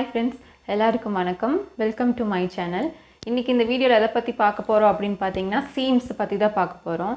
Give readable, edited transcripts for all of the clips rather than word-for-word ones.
Hi friends, எல்லாருக்கும் வணக்கம். Welcome to my channel. இன்னைக்கு இந்த வீடியோவில் எதை பற்றி பார்க்க போகிறோம் அப்படின்னு பார்த்தீங்கன்னா சீம்ஸ் பற்றி தான் பார்க்க போகிறோம்.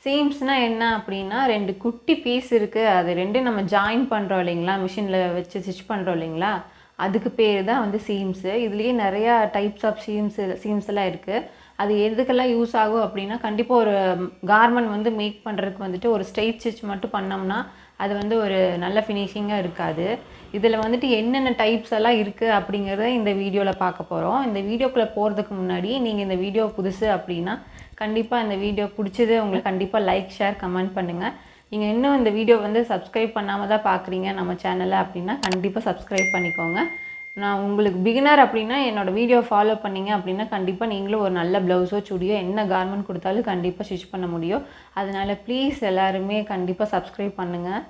சீம்ஸ்னால் என்ன அப்படின்னா ரெண்டு குட்டி பீஸ் இருக்குது, அது ரெண்டும் நம்ம ஜாயின் பண்ணுறோம் இல்லைங்களா, மிஷினில் வச்சு ஸ்டிச் பண்ணுறோம் இல்லைங்களா, அதுக்கு பேர் தான் வந்து சீம்ஸு. இதுலேயே நிறையா டைப்ஸ் ஆஃப் சீம்ஸ் எல்லாம் இருக்குது. அது எதுக்கெல்லாம் யூஸ் ஆகும் அப்படின்னா கண்டிப்பாக ஒரு கார்மெண்ட் வந்து மேக் பண்ணுறதுக்கு வந்துட்டு ஒரு ஸ்ட்ரெயிட் ஸ்டிச் மட்டும் பண்ணோம்னா அது வந்து ஒரு நல்ல ஃபினிஷிங்காக இருக்காது. இதில் வந்துட்டு என்னென்ன டைப்ஸ் எல்லாம் இருக்குது அப்படிங்கிறத இந்த வீடியோவில் பார்க்க போகிறோம். இந்த வீடியோக்குள்ளே போகிறதுக்கு முன்னாடி நீங்கள் இந்த வீடியோ புதுசு அப்படின்னா கண்டிப்பாக இந்த வீடியோ பிடிச்சது உங்களுக்கு கண்டிப்பாக லைக் ஷேர் கமெண்ட் பண்ணுங்கள். நீங்கள் இன்னும் இந்த வீடியோ வந்து சப்ஸ்கிரைப் பண்ணாமல் தான் பார்க்குறீங்க நம்ம சேனலை அப்படின்னா கண்டிப்பாக சப்ஸ்கிரைப் பண்ணிக்கோங்க. நான் உங்களுக்கு பிகினர் அப்படின்னா என்னோடய வீடியோ ஃபாலோ பண்ணிங்க அப்படின்னா கண்டிப்பாக நீங்களும் ஒரு நல்ல ப்ளவுஸோ சுடியோ என்ன கார்மெண்ட் கொடுத்தாலும் கண்டிப்பாக ஸ்டிச் பண்ண முடியும். அதனால் ப்ளீஸ் எல்லாருமே கண்டிப்பாக சப்ஸ்கிரைப் பண்ணுங்கள்.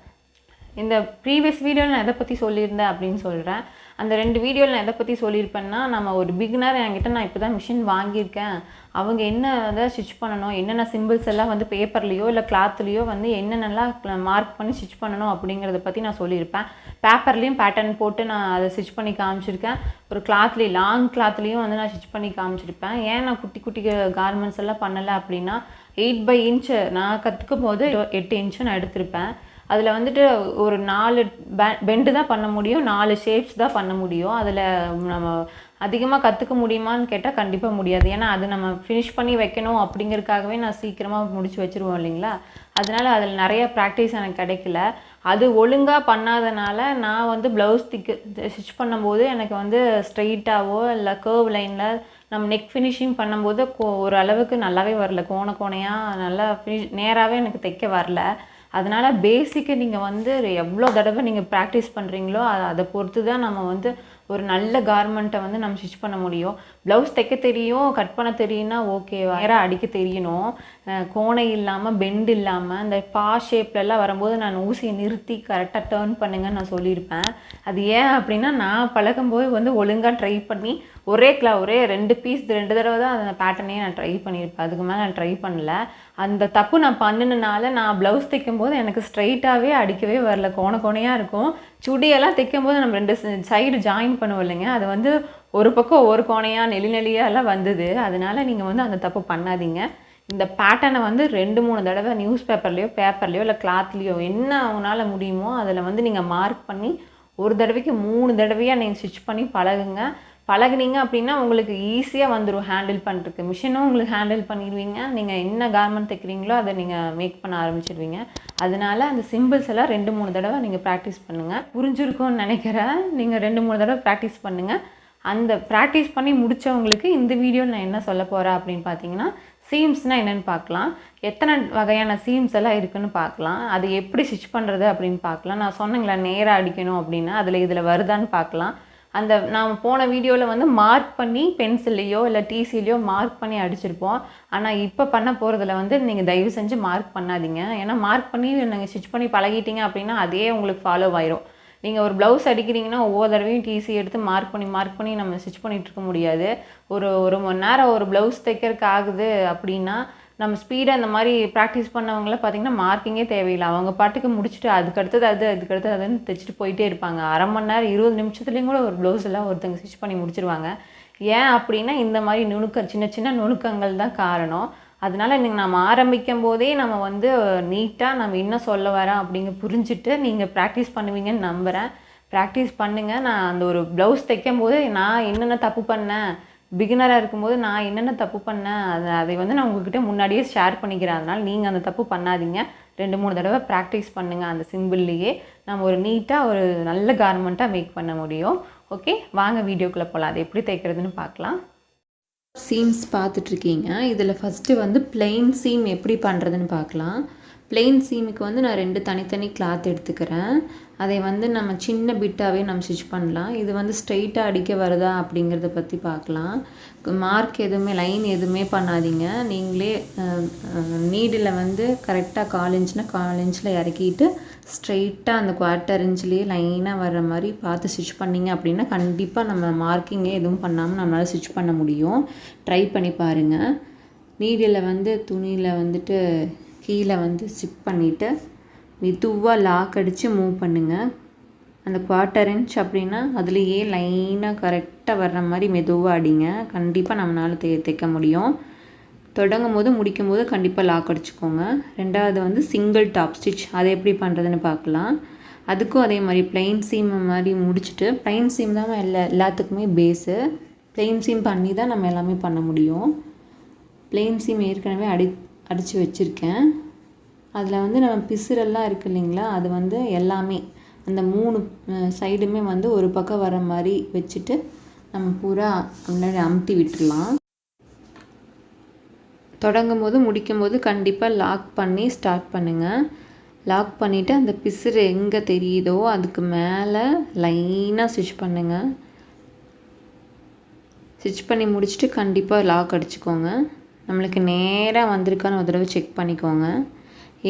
இந்த ப்ரீவியஸ் வீடியோவில் நான் எதை பற்றி சொல்லியிருந்தேன் அப்படின்னு சொல்கிறேன். அந்த 2 வீடியோவில் நான் எதை பற்றி சொல்லியிருப்பேன்னா, நம்ம ஒரு பிகினர் என்கிட்ட நான் இப்போ தான் மிஷின் வாங்கியிருக்கேன், அவங்க என்ன அதை ஸ்டிச் பண்ணணும், என்னென்ன சிம்பிள்ஸ் எல்லாம் வந்து பேப்பர்லேயோ இல்லை கிளாத்லேயோ வந்து என்னென்னலாம் மார்க் பண்ணி ஸ்டிச் பண்ணணும் அப்படிங்கிறத பற்றி நான் சொல்லியிருப்பேன். பேப்பர்லேயும் பேட்டர்ன் போட்டு நான் அதை ஸ்டிச் பண்ணி காமிச்சிருக்கேன். ஒரு கிளாத்லேயும் லாங் கிளாத்லேயும் வந்து நான் ஸ்டிச் பண்ணி காமிச்சிருப்பேன். ஏன் நான் குட்டி குட்டி கார்மெண்ட்ஸ் எல்லாம் பண்ணலை அப்படின்னா 8x inch நான் கற்றுக்கும் போது 8 inch நான் எடுத்திருப்பேன். அதில் வந்துட்டு ஒரு 4 பெண்டு தான் பண்ண முடியும், 4 ஷேப்ஸ் தான் பண்ண முடியும். அதில் நம்ம அதிகமாக கற்றுக்க முடியுமான்னு கேட்டால் கண்டிப்பாக முடியாது. ஏன்னா அது நம்ம ஃபினிஷ் பண்ணி வைக்கணும் அப்படிங்கிறதுக்காகவே நான் சீக்கிரமாக முடிச்சு வச்சுருவோம் இல்லைங்களா. அதனால் அதில் நிறைய ப்ராக்டிஸ் எனக்கு கிடைக்கல. அது ஒழுங்காக பண்ணாதனால நான் வந்து ப்ளவுஸ் ஸ்டிச் பண்ணும்போது எனக்கு வந்து ஸ்ட்ரெயிட்டாவோ இல்லை கர்வ் லைனில் நம்ம நெக் ஃபினிஷிங் பண்ணும்போது ஒரு அளவுக்கு நல்லாவே வரல, கோணையாக நல்லா நேராகவே எனக்கு தைக்க வரல. அதனால் பேசிக்கு நீங்கள் வந்து எவ்வளோ தடவை நீங்கள் ப்ராக்டிஸ் பண்ணுறீங்களோ அதை பொறுத்து தான் நம்ம வந்து ஒரு நல்ல கார்மெண்ட்டை வந்து நம்ம ஸ்டிச் பண்ண முடியும். ப்ளவுஸ் தைக்க தெரியும், கட் பண்ண தெரியும்னா ஓகே, நேராக அடிக்க தெரியணும், கோணை இல்லாமல் பெண்டு இல்லாமல் இந்த ஷேப்லலாம் வரும்போது நான் ஊசியை நிறுத்தி கரெக்டாக டேர்ன் பண்ணுங்கன்னு நான் சொல்லியிருப்பேன். அது ஏன் அப்படின்னா நான் பழகும்போது வந்து ஒழுங்காக ட்ரை பண்ணி ஒரே 2 பீஸ் 2 தடவை தான் அந்த பேட்டர்னே நான் ட்ரை பண்ணியிருப்பேன். அதுக்கு மேலே நான் ட்ரை பண்ணல. அந்த தப்பு நான் பண்ணினால நான் ப்ளவுஸ் தைக்கும்போது எனக்கு ஸ்ட்ரைட்டாகவே அடிக்கவே வரல, கோணையாக இருக்கும். சுடியெல்லாம் தைக்கும்போது நம்ம 2 சைடு ஜாயின் பண்ணுவோம் இல்லைங்க, அது வந்து ஒரு பக்கம் ஒரு கோணையாக நெளியெல்லாம் வந்தது. அதனால் நீங்கள் வந்து அந்த தப்பு பண்ணாதீங்க. இந்த பேட்டர்னை வந்து 2-3 தடவை நியூஸ் பேப்பர்லேயோ இல்லை கிளாத்லேயோ என்ன அவங்களால முடியுமோ அதில் வந்து நீங்கள் மார்க் பண்ணி ஒரு தடவைக்கு 3 தடவையாக நீங்கள் ஸ்டிச் பண்ணி பழகுனீங்க அப்படின்னா உங்களுக்கு ஈஸியாக வந்துடும் ஹேண்டில் பண்ணுறதுக்கு. மிஷினும் உங்களுக்கு ஹேண்டில் பண்ணிடுவீங்க. நீங்கள் என்ன கார்மெண்ட் தைக்கிறீங்களோ அதை நீங்கள் மேக் பண்ண ஆரம்பிச்சிடுவீங்க. அதனால் அந்த சிம்பிள்ஸ் எல்லாம் 2-3 தடவை நீங்கள் ப்ராக்டிஸ் பண்ணுங்கள். புரிஞ்சிருக்கும்னு நினைக்கிறேன். நீங்கள் 2-3 தடவை ப்ராக்டிஸ் பண்ணுங்கள். அந்த ப்ராக்டிஸ் பண்ணி முடித்தவங்களுக்கு இந்த வீடியோவில் நான் என்ன சொல்ல போகிறேன் அப்படின்னு பார்த்தீங்கன்னா, சீம்ஸ்னால் என்னென்னு பார்க்கலாம், எத்தனை வகையான சீம்ஸ் எல்லாம் இருக்குதுன்னு பார்க்கலாம், அது எப்படி ஸ்டிச் பண்ணுறது அப்படின்னு பார்க்கலாம். நான் சொன்னேங்களா நேராக அடிக்கணும் அப்படின்னா இதில் வருதான்னு பார்க்கலாம். அந்த நாம் போன வீடியோவில் வந்து மார்க் பண்ணி பென்சில்லையோ இல்லை டிசிலையோ மார்க் பண்ணி அடிச்சிருப்போம். ஆனால் இப்போ பண்ண போகிறதுல வந்து நீங்கள் தயவு செஞ்சு மார்க் பண்ணாதீங்க. ஏன்னா மார்க் பண்ணி நீங்கள் ஸ்டிச் பண்ணி பழகிட்டீங்க அப்படின்னா அதே உங்களுக்கு ஃபாலோ ஆயிரும். நீங்கள் ஒரு ப்ளவுஸ் அடிக்கிறீங்கன்னா ஒவ்வொரு தடவையும் டிசி எடுத்து மார்க் பண்ணி நம்ம ஸ்டிச் பண்ணிகிட்ருக்க முடியாது. ஒரு மணி நேரம் ஒரு ப்ளவுஸ் தைக்கிறதுக்கு ஆகுது அப்படின்னா நம்ம ஸ்பீடாக இந்த மாதிரி ப்ராக்டிஸ் பண்ணவங்கள பார்த்திங்கன்னா மார்க்கிங்கே தேவையில்லை. அவங்க பாட்டுக்கு முடிச்சுட்டு அதுக்கடுத்தது அதுன்னு தைச்சிட்டு போயிட்டே இருப்பாங்க. அரை மணி நேரம் 20 நிமிஷத்துலேயும் கூட ஒரு ப்ளவுஸ் எல்லாம் ஒருத்தங்க ஸ்டிச் பண்ணி முடிச்சிருவாங்க. ஏன் அப்படின்னா இந்த மாதிரி சின்ன நுணுக்கங்கள் தான் காரணம். அதனால் நம்ம ஆரம்பிக்கும் போதே நம்ம வந்து நீட்டாக நம்ம என்ன சொல்ல வரேன் அப்படிங்க புரிஞ்சுட்டு நீங்கள் ப்ராக்டிஸ் பண்ணுவீங்கன்னு நம்புகிறேன். ப்ராக்டிஸ் பண்ணுங்கள். நான் அந்த ஒரு ப்ளவுஸ் தைக்கும் போது நான் என்னென்ன தப்பு பண்ணேன், பிகினராக இருக்கும்போது நான் என்னென்ன தப்பு பண்ணேன் அதை வந்து நான் உங்கள்கிட்ட முன்னாடியே ஷேர் பண்ணிக்கிறேன். அதனால் நீங்கள் அந்த தப்பு பண்ணாதீங்க. 2-3 தடவை ப்ராக்டிஸ் பண்ணுங்கள். அந்த சிம்பிள்லேயே நம்ம ஒரு நீட்டாக ஒரு நல்ல கார்மெண்ட்டாக மேக் பண்ண முடியும். ஓகே, வாங்க வீடியோக்குள்ளே போகலாம். அது எப்படி தைக்கிறதுன்னு பார்க்கலாம். சீம்ஸ் பார்த்துட்ருக்கீங்க. இதில் ஃபஸ்ட்டு வந்து பிளெயின் சீம் எப்படி பண்ணுறதுன்னு பார்க்கலாம். பிளெயின் சீமுக்கு வந்து நான் 2 தனித்தனி கிளாத் எடுத்துக்கிறேன். அதை வந்து நம்ம சின்ன பிட்டாகவே நம்ம ஸ்டிச் பண்ணலாம். இது வந்து ஸ்ட்ரெயிட்டாக அடிக்க வருதா அப்படிங்கிறத பற்றி பார்க்கலாம். மார்க் லைன் எதுவுமே பண்ணாதீங்க. நீங்களே நீடில் வந்து கரெக்டாக 1/4 இன்ச்னா 1/4 இன்ச்சில் இறக்கிட்டு ஸ்ட்ரெயிட்டாக அந்த 1/4 இன்ச்லேயே லைனாக வர்ற மாதிரி பார்த்து ஸ்டிச் பண்ணிங்க அப்படின்னா கண்டிப்பாக நம்ம மார்க்கிங்கே எதுவும் பண்ணாமல் நம்மளால் ஸ்டிச் பண்ண முடியும். ட்ரை பண்ணி பாருங்கள். நீடில் வந்து துணியில் வந்துட்டு கீழே வந்து ஸ்டிச் பண்ணிவிட்டு மெதுவாக லாக் அடித்து மூவ் பண்ணுங்கள். அந்த 1/4 இன்ச் அப்படின்னா அதுலேயே லைனாக கரெக்டாக வர்ற மாதிரி மெதுவாக அடிங்க. கண்டிப்பாக நம்மளால் தைக்க முடியும். தொடங்கும் போது முடிக்கும் போது கண்டிப்பாக லாக் அடிச்சுக்கோங்க. ரெண்டாவது வந்து சிங்கிள் டாப் ஸ்டிச், அதை எப்படி பண்ணுறதுன்னு பார்க்கலாம். அதுக்கும் அதே மாதிரி பிளெயின் சீம் மாதிரி முடிச்சுட்டு, பிளெயின் சீம் தான் எல்லாத்துக்குமே பேஸு. பிளெயின் சீம் பண்ணி தான் நம்ம எல்லாமே பண்ண முடியும். பிளெயின் சீம் ஏற்கனவே அடித்து வச்சுருக்கேன். அதில் வந்து நம்ம பிசுரெல்லாம் இருக்குது இல்லைங்களா, அது வந்து எல்லாமே அந்த 3 சைடுமே வந்து ஒரு பக்கம் வர மாதிரி வச்சுட்டு நம்ம பூரா முன்னாடி அமுத்தி விட்டுடலாம். தொடங்கும் போது முடிக்கும் போது கண்டிப்பாக லாக் பண்ணி ஸ்டார்ட் பண்ணுங்கள். லாக் பண்ணிவிட்டு அந்த பிசுறு எங்கே தெரியுதோ அதுக்கு மேலே லைனாக ஸ்டிச் பண்ணுங்கள். ஸ்டிச் பண்ணி முடிச்சுட்டு கண்டிப்பாக லாக் அடிச்சுக்கோங்க. நம்மளுக்கு நேராக வந்திருக்கான்னு ஒரு தடவை செக் பண்ணிக்கோங்க.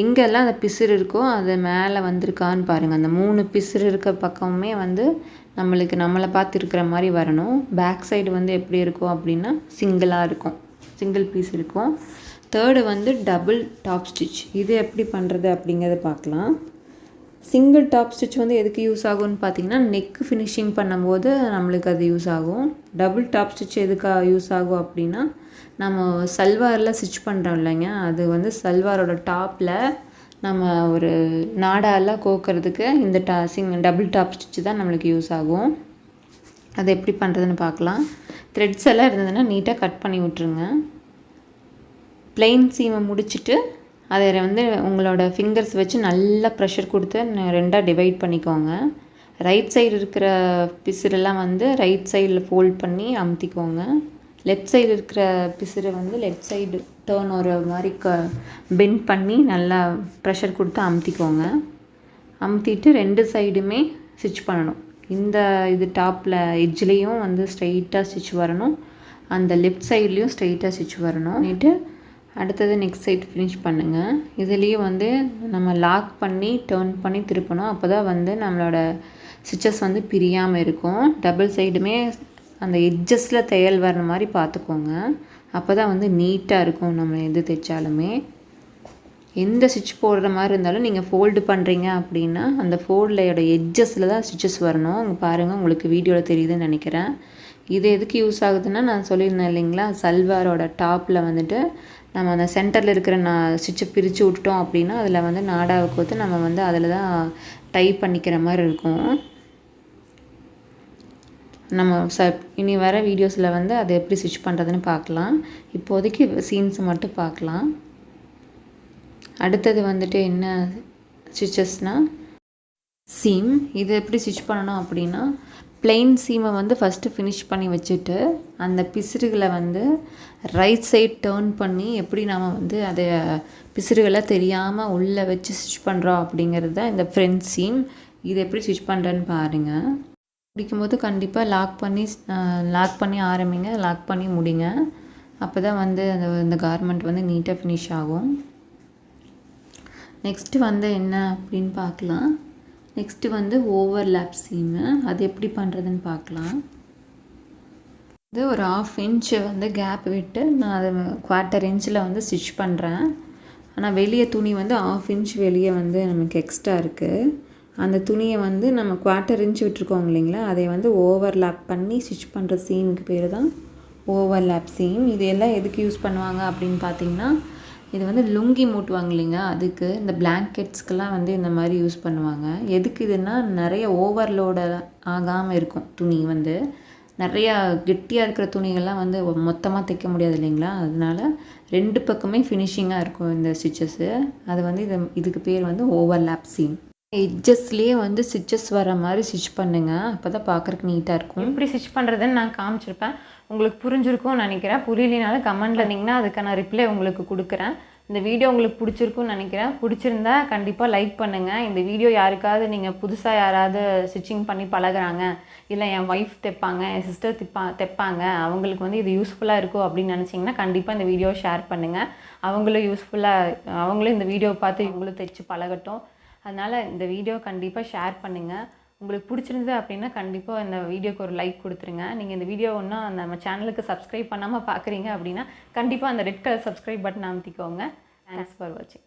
எங்கெல்லாம் அந்த பிசுறு இருக்கோ அது மேலே வந்திருக்கான்னு பாருங்கள். அந்த 3 பிசுறு இருக்க பக்கமுமே வந்து நம்மளை பார்த்து இருக்கிற மாதிரி வரணும். பேக் சைடு வந்து எப்படி இருக்கும் அப்படின்னா சிங்கிளாக இருக்கும், சிங்கிள் பீஸ் இருக்கும். தேர்டு வந்து டபுள் டாப் ஸ்டிச். இது எப்படி பண்ணுறது அப்படிங்கிறத பார்க்கலாம். சிங்கிள் டாப் ஸ்டிச் வந்து எதுக்கு யூஸ் ஆகும்னு பார்த்தீங்கன்னா நெக்கு ஃபினிஷிங் பண்ணும்போது நம்மளுக்கு அது யூஸ் ஆகும். டபுள் டாப் ஸ்டிச் எதுக்காக யூஸ் ஆகும் அப்படின்னா நம்ம சல்வாரில் ஸ்டிச் பண்ணுறோம் இல்லைங்க, அது வந்து சல்வாரோட டாப்பில் நம்ம ஒரு நாடாலாம் கோக்கிறதுக்கு இந்த டபுள் டாப் ஸ்டிச் தான் நம்மளுக்கு யூஸ் ஆகும். அது எப்படி பண்ணுறதுன்னு பார்க்கலாம். த்ரெட்ஸ் எல்லாம் இருந்ததுன்னா நீட்டாக கட் பண்ணி விட்ருங்க. பிளெயின் சீமை முடிச்சுட்டு அதை வந்து உங்களோட ஃபிங்கர்ஸ் வச்சு நல்லா ப்ரெஷர் கொடுத்து 2ஆக டிவைட் பண்ணிக்கோங்க. ரைட் சைடு இருக்கிற பிசுரெல்லாம் வந்து ரைட் சைடில் ஃபோல்ட் பண்ணி அமுத்திக்கோங்க. லெஃப்ட் சைடு இருக்கிற பிசுரை வந்து லெஃப்ட் சைடு டேர்ன் ஒரு மாதிரி பெண்ட் பண்ணி நல்லா ப்ரெஷர் கொடுத்து அமுத்திக்கோங்க. அமுத்திட்டு 2 சைடுமே ஸ்டிச் பண்ணணும். இது டாப்பில் எட்ஜ்லேயும் வந்து ஸ்ட்ரைட்டாக ஸ்டிச் வரணும், அந்த லெஃப்ட் சைட்லேயும் ஸ்ட்ரைட்டாக ஸ்டிச் வரணும். பண்ணிவிட்டு அடுத்தது நெக்ஸ்ட் சைடு ஃபினிஷ் பண்ணுங்கள். இதுலேயும் வந்து நம்ம லாக் பண்ணி டேர்ன் பண்ணி திருப்பணும். அப்போ தான் வந்து நம்மளோட ஸ்டிச்சஸ் வந்து பிரியாமல் இருக்கும். டபுள் சைடுமே அந்த எட்ஜஸில் தையல் வர்ற மாதிரி பார்த்துக்கோங்க. அப்போ தான் வந்து நீட்டாக இருக்கும். நம்ம எது தைச்சாலுமே எந்த ஸ்டிச் போடுற மாதிரி இருந்தாலும் நீங்கள் ஃபோல்டு பண்ணுறீங்க அப்படின்னா அந்த ஃபோல்டோட எட்ஜஸில் தான் ஸ்டிச்சஸ் வரணும். அங்கே பாருங்கள், உங்களுக்கு வீடியோவில் தெரியுதுன்னு நினைக்கிறேன். இது எதுக்கு யூஸ் ஆகுதுன்னா நான் சொல்லியிருந்தேன் இல்லைங்களா, சல்வாரோட டாப்பில் வந்துட்டு நம்ம அந்த சென்டரில் இருக்கிற ஸ்டிச்சை பிரித்து விட்டுட்டோம் அப்படின்னா அதில் வந்து நாடாவை கோத்து நம்ம வந்து அதில் தான் டை பண்ணிக்கிற மாதிரி இருக்கும். நம்ம இனி வர வீடியோஸில் வந்து அதை எப்படி ஸ்டிச் பண்ணுறதுன்னு பார்க்கலாம். இப்போதைக்கு சீன்ஸ் மட்டும் பார்க்கலாம். அடுத்தது வந்துட்டு என்ன ஸ்டிச்சஸ்னால் சீம். இது எப்படி ஸ்டிச் பண்ணணும் அப்படின்னா பிளெயின் சீமை வந்து ஃபஸ்ட்டு ஃபினிஷ் பண்ணி வச்சுட்டு அந்த பிசுறுகளை வந்து ரைட் சைட் டேர்ன் பண்ணி எப்படி நம்ம வந்து அதை பிசுறுகளை தெரியாமல் உள்ளே வச்சு ஸ்டிச் பண்ணுறோம் அப்படிங்கிறது தான் இந்த ஃப்ரண்ட் சீம். இது எப்படி ஸ்டிச் பண்ணுறேன்னு பாருங்கள். முடிக்கும்போது கண்டிப்பாக லாக் பண்ணி ஆரம்பிங்க, லாக் பண்ணி முடிங்க. அப்போ தான் வந்து அந்த கார்மெண்ட் வந்து நீட்டாக ஃபினிஷ் ஆகும். நெக்ஸ்ட்டு வந்து என்ன அப்படின்னு பார்க்கலாம். நெக்ஸ்ட்டு வந்து ஓவர்லேப் சீமு. அது எப்படி பண்ணுறதுன்னு பார்க்கலாம். இது ஒரு 1/2 இன்ச்சு வந்து கேப் விட்டு நான் அதை 1/4 இன்ச்சில் வந்து ஸ்டிச் பண்ணுறேன். ஆனால் வெளியே துணி வந்து 1/2 இன்ச் வெளியே வந்து நமக்கு எக்ஸ்ட்ரா இருக்குது. அந்த துணியை வந்து நம்ம 1/4 இன்ச் விட்டுருக்கோங்க இல்லைங்களா, அதை வந்து ஓவர்லேப் பண்ணி ஸ்டிச் பண்ணுற சீமுக்கு பேர் தான் ஓவர்லேப் சீம். இது எல்லாம் எதுக்கு யூஸ் பண்ணுவாங்க அப்படின்னு பார்த்தீங்கன்னா, இது வந்து லுங்கி மூட்டுவாங்க இல்லைங்க, அதுக்கு இந்த பிளாங்கெட்ஸ்க்கெல்லாம் வந்து இந்த மாதிரி யூஸ் பண்ணுவாங்க. எதுக்கு இதுன்னா நிறைய ஓவர்லோடு ஆகாமல் இருக்கும். துணி வந்து நிறையா கெட்டியாக இருக்கிற துணிகள்லாம் வந்து மொத்தமாக தைக்க முடியாது இல்லைங்களா, அதனால 2 பக்கமே ஃபினிஷிங்காக இருக்கும் இந்த ஸ்டிச்சஸ்ஸு. அது வந்து இதுக்கு பேர் வந்து ஓவர்லேப் சீம். எட்ஜஸ்லேயே வந்து ஸ்டிச்சஸ் வர மாதிரி ஸ்டிச் பண்ணுங்கள். அப்போ தான் பார்க்குறக்கு நீட்டாக இருக்கும். எப்படி ஸ்டிச் பண்ணுறதுன்னு நான் காமிச்சிருப்பேன். உங்களுக்கு புரிஞ்சிருக்கும்னு நினைக்கிறேன். புரியலினாலும் கமெண்ட்டில் இருந்தீங்கன்னா அதுக்கான ரிப்ளை உங்களுக்கு கொடுக்குறேன். இந்த வீடியோ உங்களுக்கு பிடிச்சிருக்குன்னு நினைக்கிறேன். பிடிச்சிருந்தா கண்டிப்பாக லைக் பண்ணுங்கள். இந்த வீடியோ யாருக்காவது நீங்கள் புதுசாக யாராவது ஸ்டிச்சிங் பண்ணி பழகுறாங்க, இல்லை என் ஒய்ஃப் தைப்பாங்க, என் சிஸ்டர் தைப்பாங்க, அவங்களுக்கு வந்து இது யூஸ்ஃபுல்லாக இருக்கும் அப்படின்னு நினச்சிங்கன்னா கண்டிப்பாக இந்த வீடியோவை ஷேர் பண்ணுங்கள். அவங்களும் இந்த வீடியோவை பார்த்து இவங்களும் தைச்சு பழகட்டும். அதனால் இந்த வீடியோ கண்டிப்பாக ஷேர் பண்ணுங்கள். உங்களுக்கு பிடிச்சிருந்தது அப்படின்னா கண்டிப்பாக இந்த வீடியோக்கு ஒரு லைக் கொடுத்துருங்க. நீங்கள் இந்த வீடியோ ஒன்றும் நம்ம சேனலுக்கு சப்ஸ்கிரைப் பண்ணாமல் பார்க்குறீங்க அப்படின்னா கண்டிப்பாக அந்த ரெட் கலர் சப்ஸ்கிரைப் பட்டன் அமுத்திக்கோங்க. தேங்க்ஸ் ஃபார் வாட்சிங்.